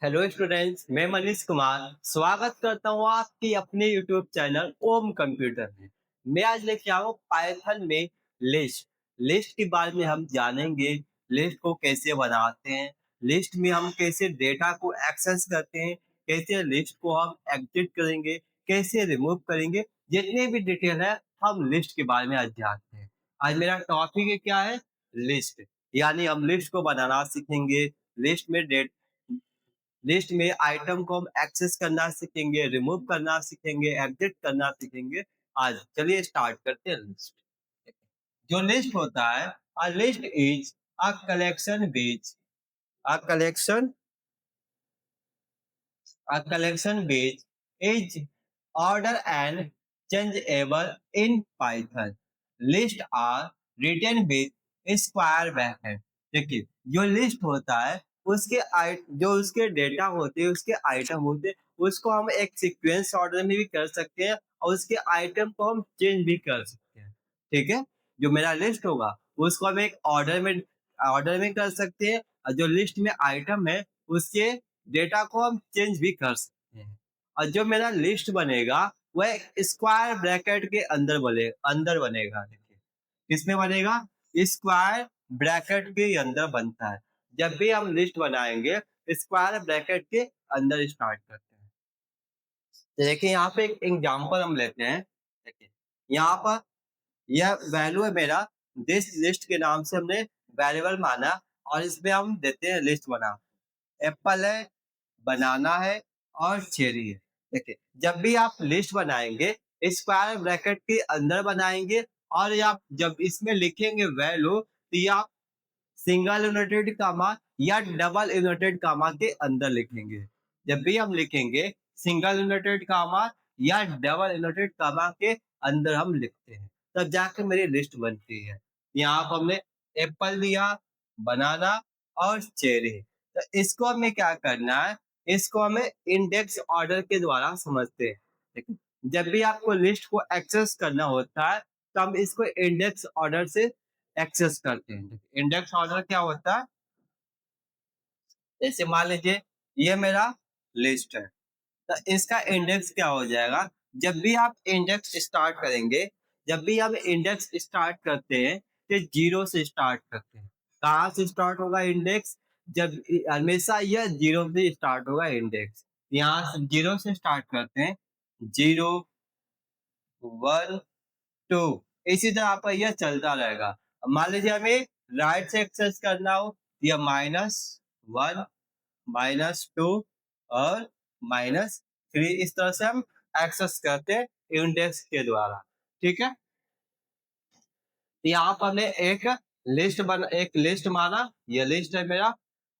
Hello students, मैं मनीष कुमार स्वागत करता हूँ आपकी अपने यूट्यूब चैनल ओम कंप्यूटर में। मैं आज लेके आया हूँ पाइथन में लिस्ट। लिस्ट के बारे में हम जानेंगे। लिस्ट को कैसे बनाते हैं, लिस्ट में हम कैसे डेटा को एक्सेस करते हैं, कैसे लिस्ट को हम एग्जिट करेंगे, कैसे रिमूव करेंगे, जितने भी डिटेल है हम लिस्ट के बारे में आज जानते हैं। आज मेरा टॉपिक क्या है? लिस्ट। यानी हम लिस्ट को बनाना सीखेंगे। लिस्ट में डेट लिस्ट में आइटम को हम एक्सेस करना सीखेंगे, रिमूव करना सीखेंगे, एग्जिट करना सीखेंगे। आज चलिए स्टार्ट करते हैं लिस्ट। जो लिस्ट होता है, a list is a collection beach a collection A collection page is order and changeable in Python. List are written with square bracket. देखिए, जो लिस्ट होता है जो उसके डेटा होते हैं, उसके आइटम होते हैं, उसको हम एक सीक्वेंस ऑर्डर में भी कर सकते हैं और उसके आइटम को हम चेंज भी कर सकते हैं। ठीक है, जो मेरा लिस्ट होगा उसको हम एक ऑर्डर में कर सकते हैं और जो लिस्ट में आइटम है उसके डेटा को हम चेंज भी कर सकते हैं। और जो मेरा लिस्ट बनेगा वह स्क्वायर ब्रैकेट के अंदर बनेगा। देखिए, किसमें बनेगा? स्क्वायर ब्रैकेट के अंदर बनता है। जब भी हम लिस्ट बनाएंगे स्क्वायर ब्रैकेट के अंदर स्टार्ट करते हैं। तो देखिए, यहाँ पे एक एग्जांपल हम लेते हैं। देखिए, यहाँ पर यह वैल्यू है मेरा। दिस लिस्ट के नाम से हमने वेरिएबल माना और इसमें हम देते हैं लिस्ट बना। एप्पल है, बनाना है और चेरी है। देखिए, जब भी आप लिस्ट बनाएंगे स्क्वायर ब्रैकेट के अंदर बनाएंगे और आप जब इसमें लिखेंगे वैल्यू तो ये आप सिंगल इन्वर्टेड कामा या डबल इन्वर्टेड कामा के अंदर लिखेंगे। जब भी हम लिखेंगे सिंगल इन्वर्टेड कामा या डबल इन्वर्टेड कामा के अंदर हम लिखते हैं, तब जाके मेरी लिस्ट बनती है। यहाँ पर हमने एप्पल दिया, बनाना और चेरी। तो इसको हमें क्या करना है? इसको हमें इंडेक्स ऑर्डर के द्वारा समझते हैं। ठीक है? जब भी आपको लिस्ट को एक्सेस करना होता है तो हम इसको इंडेक्स ऑर्डर से एक्सेस करते हैं। इंडेक्स ऑर्डर क्या होता है? जैसे मान लीजिए ये मेरा लिस्ट है, तो इसका इंडेक्स क्या हो जाएगा? जब भी आप इंडेक्स स्टार्ट करेंगे, जब भी हम इंडेक्स स्टार्ट करते हैं तो जीरो से स्टार्ट करते हैं। कहाँ से स्टार्ट होगा इंडेक्स? जब हमेशा यह जीरो से स्टार्ट होगा इंडेक्स। यहाँ से जीरो से स्टार्ट करते हैं। जीरो, वन, टू, इसी तरह आपका यह चलता रहेगा। अब मान लीजिए हमें राइट से एक्सेस करना हो, यह माइनस वन, माइनस टू और माइनस थ्री, इस तरह से हम एक्सेस करते हैं इंडेक्स के द्वारा। ठीक है, तो यहाँ पर हमने एक लिस्ट माना, यह लिस्ट है मेरा।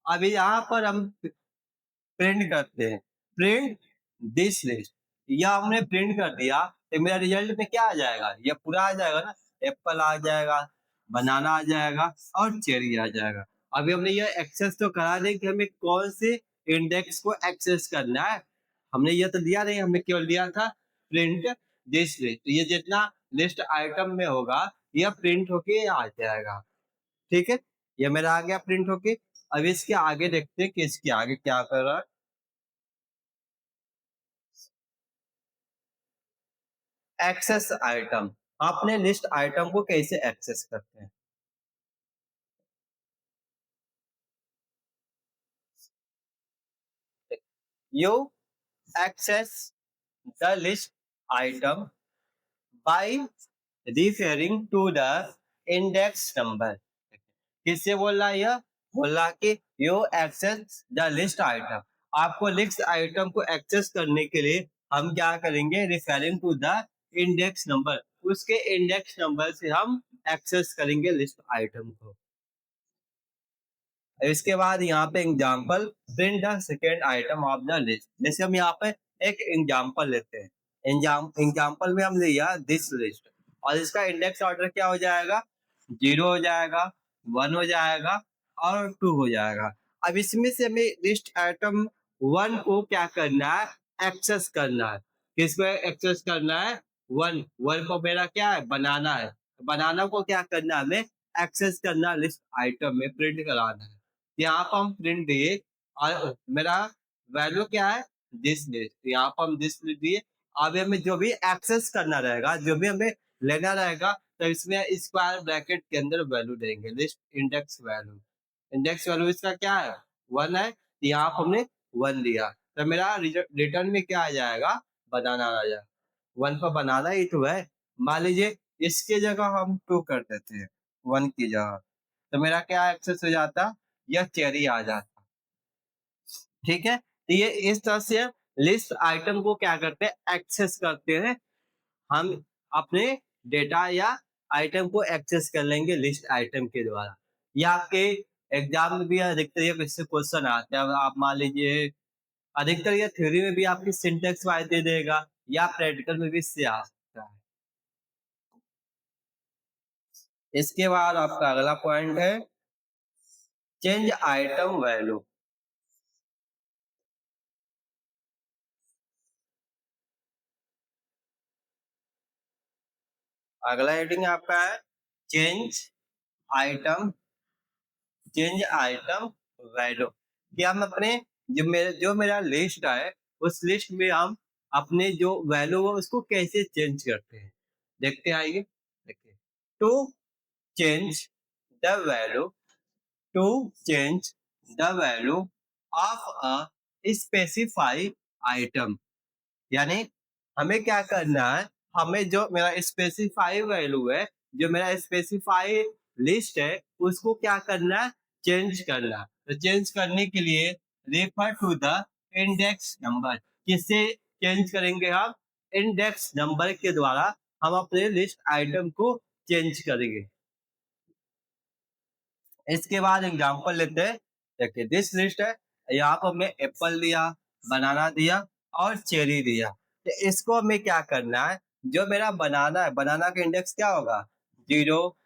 अभी यहाँ पर हम प्रिंट करते हैं, प्रिंट दिस लिस्ट। या हमने प्रिंट कर दिया तो मेरा रिजल्ट में क्या आ जाएगा? ये पूरा आ जाएगा ना। एप्पल आ जाएगा, बनाना आ जाएगा और चेरी आ जाएगा। अभी हमने ये एक्सेस तो करा दें कि हमें कौन से इंडेक्स को एक्सेस करना है। हमने ये तो दिया नहीं, हमने केवल दिया था प्रिंट दिस लिस्ट। ये जितना लिस्ट आइटम में होगा यह प्रिंट होके आ जाएगा। ठीक है, ये मेरा आ गया प्रिंट होके। अब इसके आगे देखते हैं कि इसके आगे क्या कर रहा है। एक्सेस आइटम, अपने लिस्ट आइटम को कैसे एक्सेस करते हैं? You access the list item by referring to the index number. किससे बोल रहा है? यह बोल रहा कि you access the list item. आपको लिस्ट आइटम को एक्सेस करने के लिए हम क्या करेंगे? Referring to the index number, उसके इंडेक्स नंबर से हम एक्सेस करेंगे लिस्ट आइटम को। इसके बाद यहाँ पे example print the second item of the list. जैसे हम यहाँ पे एक एग्जाम्पल लेते हैं। एग्जाम्पल में हम लिया दिस लिस्ट और इसका इंडेक्स ऑर्डर क्या हो जाएगा? जीरो हो जाएगा, वन हो जाएगा और टू हो जाएगा। अब इसमें से हमें लिस्ट आइटम वन को क्या करना है? एक्सेस करना है। किसको एक्सेस करना है? वन। वन को मेरा क्या है? बनाना है। बनाना को क्या करना है? हमें एक्सेस करना, लिस्ट आइटम में प्रिंट कराना है। यहाँ पर हम प्रिंट दिए और मेरा वैल्यू क्या है, दिस लिस्ट, यहाँ पर हम दिस लिस्ट दिए। अब हमें जो भी एक्सेस करना रहेगा, जो भी हमें लेना रहेगा, तो इसमें स्क्वायर ब्रैकेट के अंदर वैल्यू देंगे, list index value. Index value इसका क्या है, 1 है, तो यहाँ पर हमने 1 दिया, तो मेरा रिटर्न में क्या आ जाएगा, बनाना आ जाएगा। 1 पर बनाना ही तो है। मान लीजिए इसके जगह हम 2 कर देते हैं, 1 की जगह, तो मेरा क्या एक्सेस हो जाता, यह चेरी आ जाता। ठीक है, तो ये इस तरह से लिस्ट आइटम को क्या करते हैं, एक्सेस करते हैं। हम अपने डेटा या आइटम को एक्सेस कर लेंगे लिस्ट आइटम के द्वारा। या आपके एग्जाम में भी अधिकतर ये इससे क्वेश्चन आते हैं। अब आप मान लीजिए अधिकतर ये थ्योरी में भी आपकी सिंटेक्स वाइज दे देगा, या प्रैक्टिकल में भी इससे आ सकता है। इसके बाद आपका अगला पॉइंट है चेंज आइटम वैल्यू। अगला हेडिंग आपका है change item, change item value, कि हम अपने जो मेरा लिस्ट है, उस लिस्ट में हम अपने जो वैल्यू है उसको कैसे चेंज करते हैं। देखते आइए, देखिए, to change the value, to change the value of a specify item, यानी हमें क्या करना है, हमें जो मेरा स्पेसिफाई वैल्यू है, जो मेरा स्पेसिफाई लिस्ट है, उसको क्या करना है, चेंज करना है। तो चेंज करने के लिए refer to the index number, किससे चेंज करेंगे हम, इंडेक्स नंबर के द्वारा हम अपने लिस्ट आइटम को चेंज करेंगे। इसके बाद एग्जांपल लेते हैं। देखिए दिस लिस्ट है, यहाँ पर हमने एप्पल दिया, बनाना दिया और चेरी दिया। तो इसको हमें क्या करना है, जो मेरा बनाना है, बनाना का इंडेक्स क्या होगा, 0,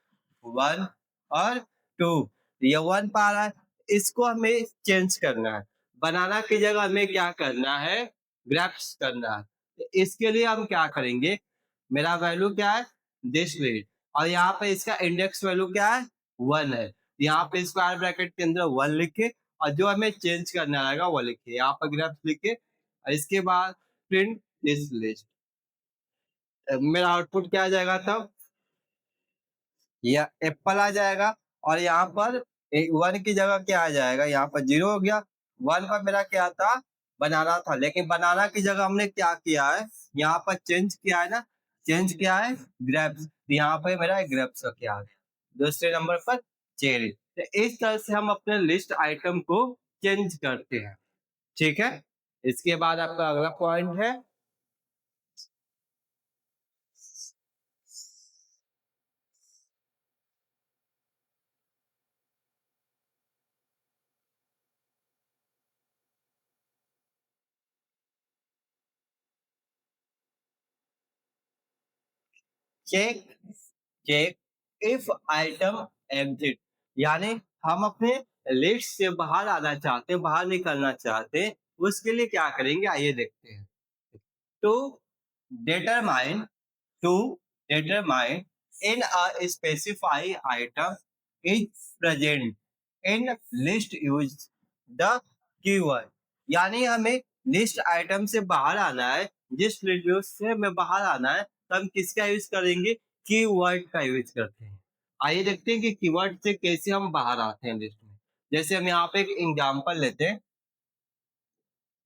1 और 2। ये 1 पा रहा है, इसको हमें चेंज करना है। बनाना की जगह हमें क्या करना है, ग्रैप्स करना है। तो इसके लिए हम क्या करेंगे, मेरा वैल्यू क्या है, दिस लिस्ट, और यहाँ पे इसका इंडेक्स वैल्यू क्या है, 1 है। यहाँ पे स्क्वायर ब्रैकेट के अंदर 1 लिखे, और जो हमें चेंज करना रहेगा वो लिखे, यहाँ पर ग्राफ लिखे, और इसके बाद प्रिंट दिस लिस्ट। मेरा आउटपुट क्या आ जाएगा तब, या एप्पल आ जाएगा, और यहाँ पर 1 की जगह क्या आ जाएगा, यहाँ पर 0 हो गया। 1 पर मेरा क्या था, बनाना था, लेकिन बनाना की जगह हमने क्या किया है, यहाँ पर चेंज किया है ना, चेंज किया है ग्रेप्स, यहाँ पर मेरा ग्रेप्स का क्या आ गया, दूसरे नंबर पर चेरी। तो इस तरह से हम अपने लिस्ट आइटम को चेंज करते हैं। ठीक है, इसके बाद आपका अगला पॉइंट है check, check if item exit, यानी हम अपने लिस्ट से बाहर आना चाहते हैं, बाहर निकलना चाहते हैं, उसके लिए क्या करेंगे, आइए देखते हैं। To determine, to determine in a specified item is present in list use the keyword, यानी हमें लिस्ट आइटम से बाहर आना है, जिस लिस्ट से हमें बाहर आना है, तो हम किसका यूज करेंगे, कीवर्ड का यूज करते हैं। आइए देखते हैं कि कीवर्ड से कैसे हम बाहर आते हैं लिस्ट में। जैसे हम यहाँ पे एक एग्जांपल लेते हैं,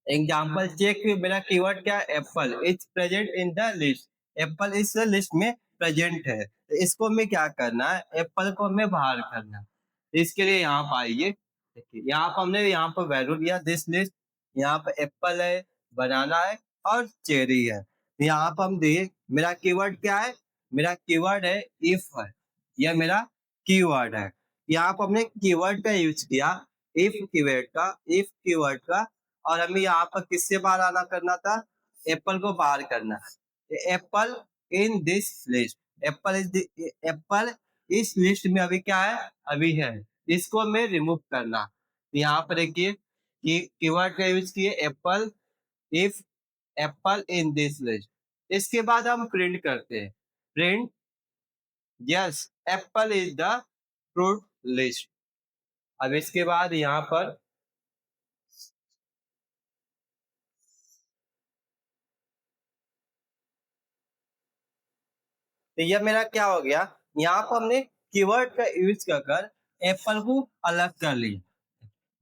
एग्जाम्पल चेक, मेरा कीवर्ड क्या है, Apple is present in the list, Apple इस लिस्ट में प्रेजेंट है। तो इसको हमें क्या करना है, एप्पल को हमें बाहर करना है। तो इसके लिए यहाँ पर आइए, देखिए यहाँ पर हमने यहाँ पर वैल्यू दिया दिस लिस्ट, यहाँ पर एप्पल है, बनाना है और चेरी है। तो यहाँ पर हम दिए, मेरा कीवर्ड क्या है, मेरा कीवर्ड है इफ है, यह मेरा कीवर्ड है। यहाँ पर हमने कीवर्ड का यूज किया, इफ कीवर्ड का, इफ कीवर्ड का, और हमें यहाँ पर किससे बाहर आना करना था, एप्पल को बाहर करना है। Apple in this list, Apple is Apple इस लिस्ट में अभी क्या है, अभी है, इसको हमें रिमूव करना। यहाँ पर देखिए कि कीवर्ड का यूज किए Apple, if apple in this list. इसके बाद हम प्रिंट करते हैं, print yes Apple is the fruit list. अब इसके बाद यहाँ पर तो ये मेरा क्या हो गया, यहाँ पर हमने कीवर्ड का यूज कर कर एप्पल को अलग कर लिया।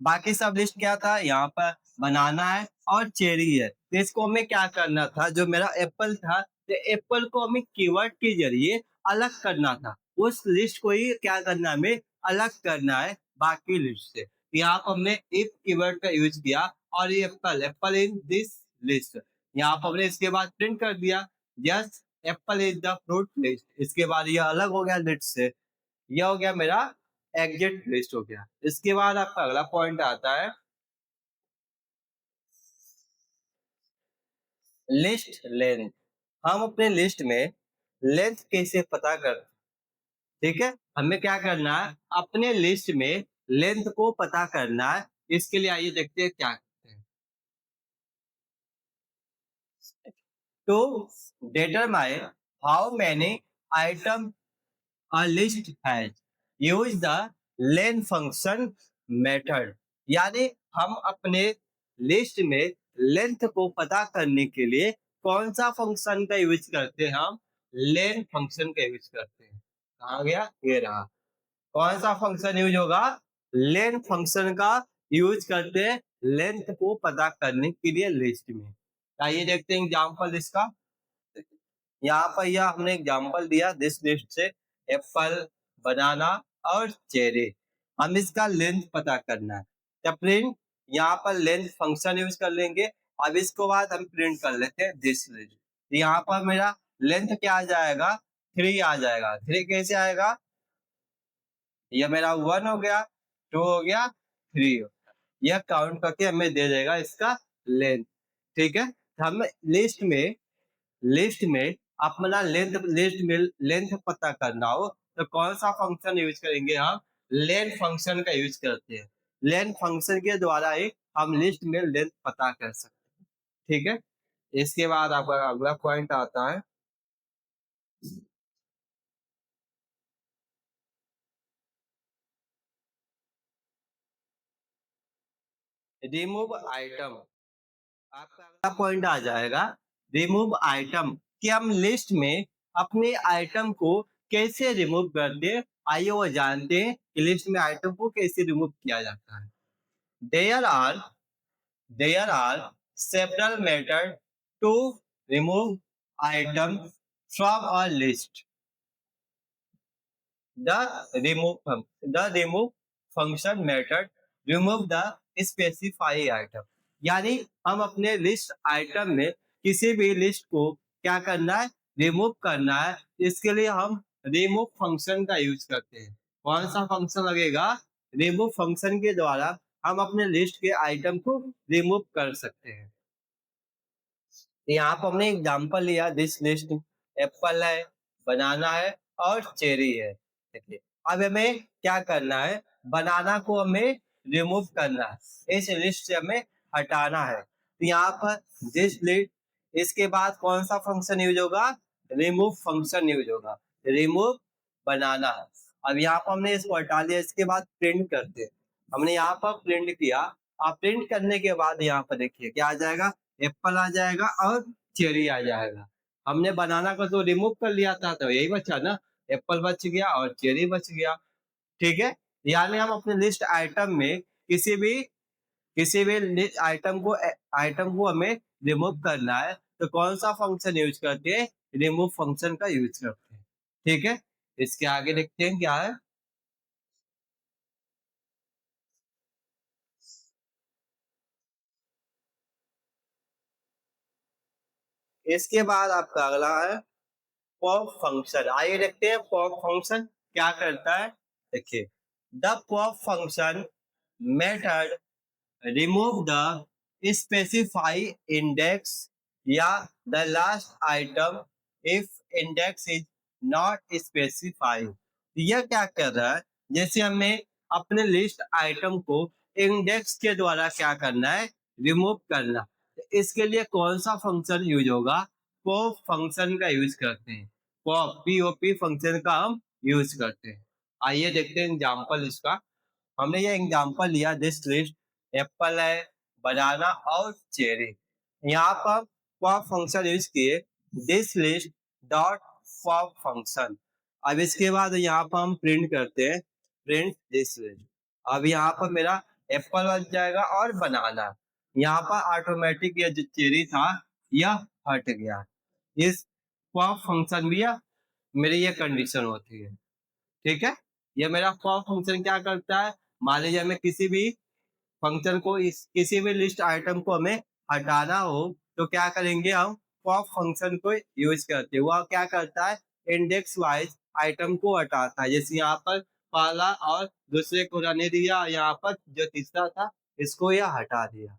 बाकी सब लिस्ट क्या था, यहाँ पर बनाना है और चेरी है। तो इसको हमें क्या करना था, जो मेरा एप्पल था तो एप्पल को हमें कीवर्ड के जरिए अलग करना था। उस लिस्ट को ही क्या करना है, हमें अलग करना है बाकी लिस्ट से। यहाँ पर हमने इफ कीवर्ड का यूज किया और ये Apple apple in this list, यहाँ पर हमने इसके बाद प्रिंट कर दिया yes Apple is the fruit list. इसके बाद ये अलग हो गया लिस्ट से, ये हो गया मेरा एग्जिट लिस्ट हो गया। इसके बाद आपका अगला पॉइंट आता है लिस्ट लेंथ। हम अपने लिस्ट में लेंथ कैसे पता कर, ठीक है, हमें क्या करना है, अपने लिस्ट में लेंथ को पता करना है। इसके लिए आइए देखते हैं क्या करते हैं। To determine how many item a list has use the len function method। यानी हम अपने लिस्ट में लेंथ को पता करने के लिए कौन सा फंक्शन का यूज करते हैं, हम लेन फंक्शन का यूज करते हैं। कहा गया, ये रहा। कौन सा फंक्शन यूज होगा, लेन फंक्शन का यूज करते हैं लेंथ को पता करने के लिए लिस्ट में। आइए देखते हैं एग्जाम्पल इसका। यहाँ पर यह हमने एग्जाम्पल दिया दिस लिस्ट से एप्पल, बनाना और चेरी। हम इसका लेंथ पता करना है, तो प्रिंट यहाँ पर लेंथ फंक्शन यूज कर लेंगे। अब इसको बाद हम प्रिंट कर लेते हैं दिस लिस्ट। यहाँ पर मेरा लेंथ क्या आ जाएगा, 3 आ जाएगा। 3 कैसे आएगा, यह मेरा 1 हो गया, 2 हो गया, 3 हो गया। यह काउंट करके हमें दे देगा इसका लेंथ। ठीक है, हम लिस्ट में अपना लिस्ट में लेंथ पता करना हो तो कौन सा फंक्शन यूज करेंगे, हम लेंथ फंक्शन का यूज करते हैं। लेंथ फंक्शन के द्वारा ही हम लिस्ट में लेंथ पता कर सकते हैं। ठीक है, इसके बाद आपका अगला पॉइंट आता है रिमूव आइटम। आपका अगला पॉइंट आ जाएगा रिमूव आइटम, कि हम लिस्ट में अपने आइटम को कैसे रिमूव करते हैं। आइए वो जानते हैं कि लिस्ट में आइटम को कैसे रिमूव किया जाता है। There are There are several methods to remove items from a list. The remove function method remove the specified item। यानी हम अपने लिस्ट आइटम में किसी भी लिस्ट को क्या करना है, रिमूव करना है। इसके लिए हम रिमूव फंक्शन का यूज करते हैं। कौन सा फंक्शन लगेगा, रिमूव फंक्शन के द्वारा हम अपने लिस्ट के आइटम को रिमूव कर सकते हैं। यहाँ पर हमने एग्जाम्पल लिया दिस लिस्ट, एप्पल है, बनाना है और चेरी है। देखिए अब हमें क्या करना है, बनाना को हमें रिमूव करना है, इस लिस्ट से हमें हटाना है। तो यहाँ पर दिस लिस्ट, इसके बाद कौन सा फंक्शन यूज होगा, रिमूव फंक्शन यूज होगा, रिमूव बनाना। अब यहाँ पर हमने इसको हटा लिया, इसके बाद प्रिंट करते हैं। हमने यहाँ पर प्रिंट किया। अब प्रिंट करने के बाद यहाँ पर देखिए क्या आ जाएगा, एप्पल आ जाएगा और चेरी आ जाएगा। हमने बनाना को तो रिमूव कर लिया था तो यही बचा ना, एप्पल बच गया और चेरी बच गया। ठीक है, यानी हम अपने लिस्ट आइटम में किसी भी आइटम को हमें रिमूव करना है तो कौन सा फंक्शन यूज करते हैं, रिमूव फंक्शन का यूज करते हैं। ठीक है, इसके आगे देखते हैं क्या है। इसके बाद आपका अगला है पॉप फंक्शन। आइए देखते हैं पॉप फंक्शन क्या करता है। देखिए the pop function method remove the specify index या the last item if index is not specified. यह क्या कर रहा है, जैसे हमें अपने लिस्ट आइटम को इंडेक्स के द्वारा क्या करना है, रिमूव करना। तो इसके लिए कौन सा फंक्शन यूज होगा, पॉप फंक्शन का यूज करते हैं। पॉप फंक्शन का हम यूज करते हैं। आइए देखते हैं एग्जाम्पल इसका। हमने ये एग्जाम्पल लिया दिस लिस्ट, एप्पल है, बनाना और चेरी। यहाँ पर पॉप फंक्शन यूज किए this list dot for function. अब इसके बाद यहाँ पर हम प्रिंट करते हैं, प्रिंट दिस लिस्ट। अब यहाँ पर मेरा एप्पल बन जाएगा और बनाना। यहाँ पर ऑटोमेटिक ये जो चेरी था यह हट गया। इस फॉर फंक्शन भी मेरी ये कंडीशन होती है, ठीक है। ये मेरा फॉर फंक्शन क्या करता है, मान लीजिए हमें किसी भी फंक्शन को, इस किसी भी लिस्ट आइटम को हमें हटाना हो तो क्या करेंगे हम, पॉप फंक्शन को यूज करते हैं। वह क्या करता है, इंडेक्स वाइज आइटम को हटाता है। जैसे यहाँ पर पहला और दूसरे को रहने दिया, यहाँ पर जो तीसरा था इसको यह हटा दिया,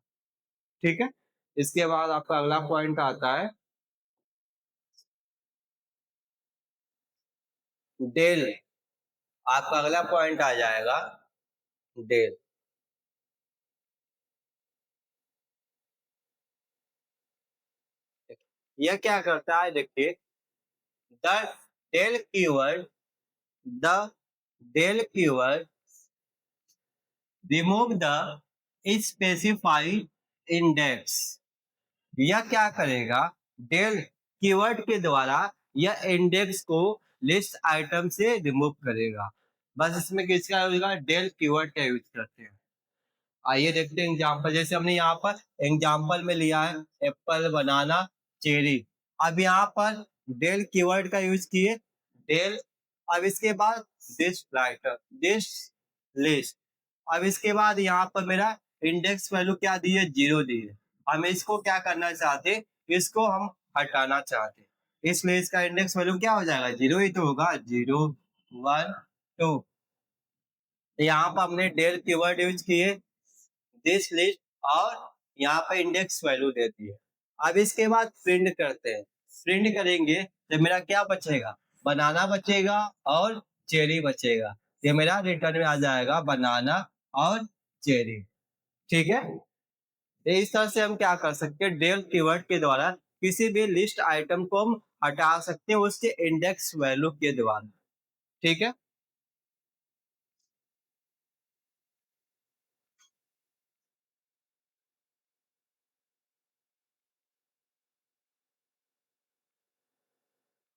ठीक है। इसके बाद आपका अगला पॉइंट आता है डेल। आपका अगला पॉइंट आ जाएगा डेल। यह क्या करता है, देखिए, the del keyword, the del keyword remove the specified index. यह क्या करेगा, डेल कीवर्ड के द्वारा यह इंडेक्स को लिस्ट आइटम से रिमूव करेगा। बस इसमें किसका होगा, डेल कीवर्ड का यूज करते हैं। आइए देखते हैं एग्जांपल। जैसे हमने यहाँ पर एग्जांपल में लिया है एप्पल, बनाना, चेरी। अब यहाँ पर डेल कीवर्ड का यूज किए, डेल। अब इसके बाद दिस राइटर, दिस लिस्ट। अब इसके बाद यहाँ पर मेरा इंडेक्स वैल्यू क्या दी है, 0 दी है। हम इसको क्या करना चाहते, इसको हम हटाना चाहते, इसलिए इसका इंडेक्स वैल्यू क्या हो जाएगा, 0 ही तो होगा, 0 1 2। यहाँ पर हमने डेल कीवर्ड यूज किए, दिस लिस्ट, और यहाँ पर इंडेक्स वैल्यू देती है। अब इसके बाद प्रिंट करते हैं। प्रिंट करेंगे तो मेरा क्या बचेगा, बनाना बचेगा और चेरी बचेगा। ये मेरा रिटर्न में आ जाएगा, बनाना और चेरी, ठीक है। तो इस तरह से हम क्या कर सकते हैं, डेल कीवर्ड के द्वारा किसी भी लिस्ट आइटम को हम हटा सकते हैं उसके इंडेक्स वैल्यू के द्वारा, ठीक है।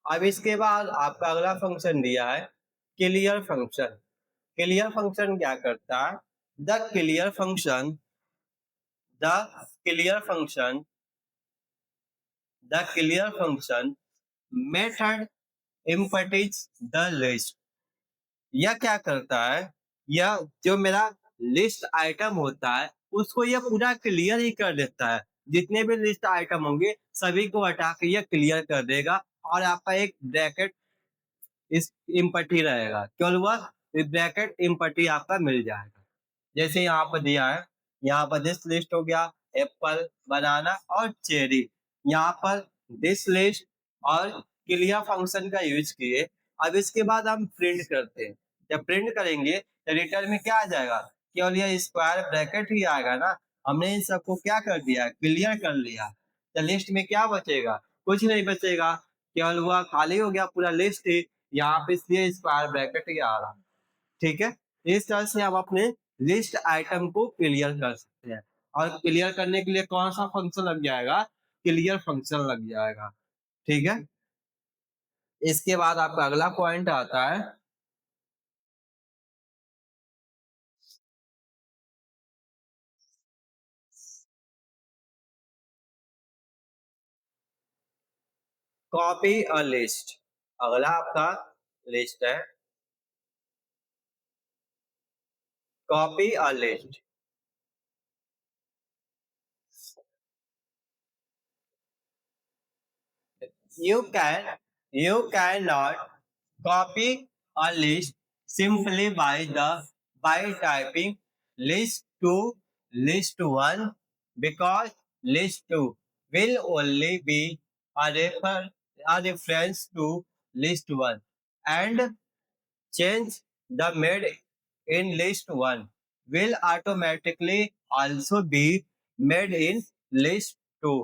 अब इसके बाद आपका अगला फंक्शन दिया है क्लियर फंक्शन। क्लियर फंक्शन क्या करता है, the clear function, the clear function, the clear function method empties the list. यह क्या करता है, यह जो मेरा लिस्ट आइटम होता है उसको यह पूरा क्लियर ही कर देता है। जितने भी लिस्ट आइटम होंगे सभी को हटा के यह क्लियर कर देगा, और आपका एक ब्रैकेट इस इम्पटी रहेगा, केवल वह ब्रैकेट इम्पटी आपका मिल जाएगा। जैसे यहाँ पर दिया है, यहाँ पर दिस लिस्ट हो गया, एप्पल, बनाना और चेरी। यहाँ पर दिस लिस्ट और क्लियर फंक्शन का यूज किए। अब इसके बाद हम प्रिंट करते हैं। जब प्रिंट करेंगे तो रिटर्न में क्या आ जाएगा, केवल यह स्क्वायर ब्रैकेट ही आएगा ना। हमने इन सबको क्या कर दिया, क्लियर कर लिया। तो लिस्ट में क्या बचेगा, कुछ नहीं बचेगा, केवल वह खाली हो गया पूरा लिस्ट ही। यहाँ पे इसलिए स्क्वायर ब्रैकेट ही आ रहा, ठीक है। इस तरह से हम अपने लिस्ट आइटम को क्लियर कर सकते हैं। और क्लियर करने के लिए कौन सा फंक्शन लग जाएगा, क्लियर फंक्शन लग जाएगा, ठीक है। इसके बाद आपका अगला पॉइंट आता है कॉपी अ लिस्ट। अगला आपका लिस्ट है copy a list. You cannot copy a list simply by typing list to list one, because list two will only be a reference to list one, and change the made in list one will automatically also be made in list two।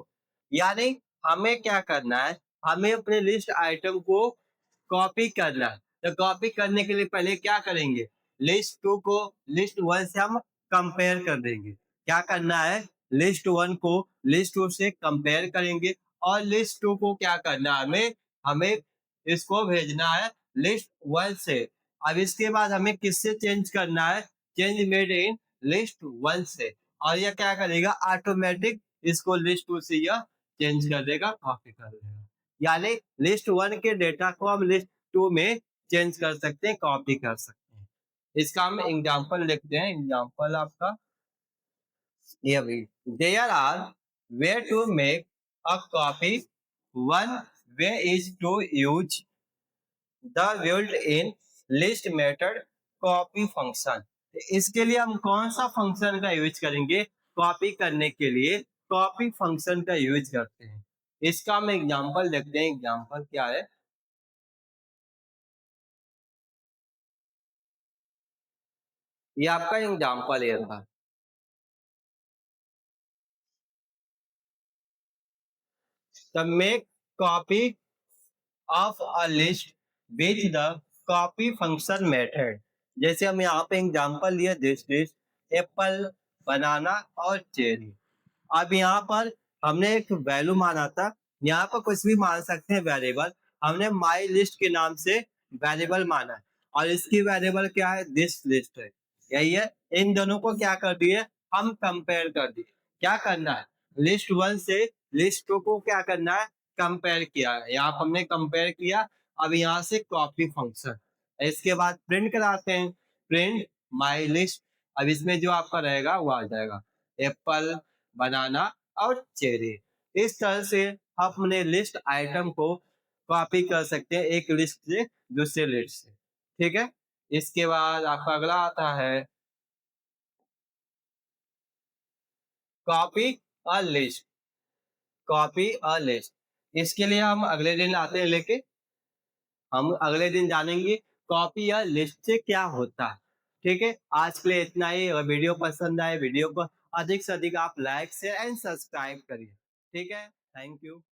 यानी हमें क्या करना है, हमें अपने list item को copy करना है। तो कॉपी करने के लिए पहले क्या करेंगे, लिस्ट टू को लिस्ट वन से हम कंपेयर कर देंगे। क्या करना है, लिस्ट वन को लिस्ट टू से कंपेयर करेंगे, और लिस्ट टू को क्या करना है, हमें हमें इसको भेजना है लिस्ट 1 से। अब इसके बाद हमें किससे चेंज करना है, चेंज मेड इन लिस्ट 1 से, और यह क्या करेगा ऑटोमेटिक इसको लिस्ट 2 से यह चेंज कर देगा, कॉपी कर देगा। यानी लिस्ट 1 के डेटा को हम लिस्ट 2 में चेंज कर सकते हैं, कॉपी कर सकते हैं। इसका हम एग्जांपल लिखते हैं, एग्जांपल आपका ये भी, there are ways to make a copy, one way is to use the built in list method copy function. इसके लिए हम कौन सा फंक्शन का यूज करेंगे, कॉपी करने के लिए कॉपी फंक्शन का यूज करते हैं। इसका हम एग्जांपल देखते हैं, एग्जांपल क्या है, ये आपका एग्जांपल ये था। The make copy of a list with the copy function method. जैसे हम यहाँ पे एग्जांपल लिए, दिस लिस्ट एप्पल, बनाना और चेरी। अब यहाँ पर हमने एक वैल्यू माना था, यहाँ पर कुछ भी मान सकते हैं वेरिएबल। हमने माई लिस्ट के नाम से वेरिएबल माना है, और इसकी वेरिएबल क्या है, दिस लिस्ट है, यही है। इन दोनों को क्या कर दिए, हम कंपेयर कर दिए। क्या करना है, लिस्ट 1 से लिस्ट 2 को क्या करना है, कंपेयर किया है। यहाँ पर हमने कंपेयर किया। अब यहाँ से कॉपी फंक्शन, इसके बाद प्रिंट कराते हैं, प्रिंट माई लिस्ट। अब इसमें जो आपका रहेगा वो आ जाएगा एप्पल, बनाना और चेरी। इस तरह से हम अपने लिस्ट आइटम को कॉपी कर सकते हैं एक लिस्ट से दूसरे लिस्ट से, ठीक है। इसके बाद आपका अगला आता है copy a list, copy a list. इसके लिए हम अगले दिन आते हैं लेके, हम अगले दिन जानेंगे कॉपी या लिस्ट से क्या होता है, ठीक है। आज के लिए इतना ही। अगर वीडियो पसंद आए, वीडियो को अधिक से अधिक आप लाइक शेयर एंड सब्सक्राइब करिए, ठीक है। Thank you.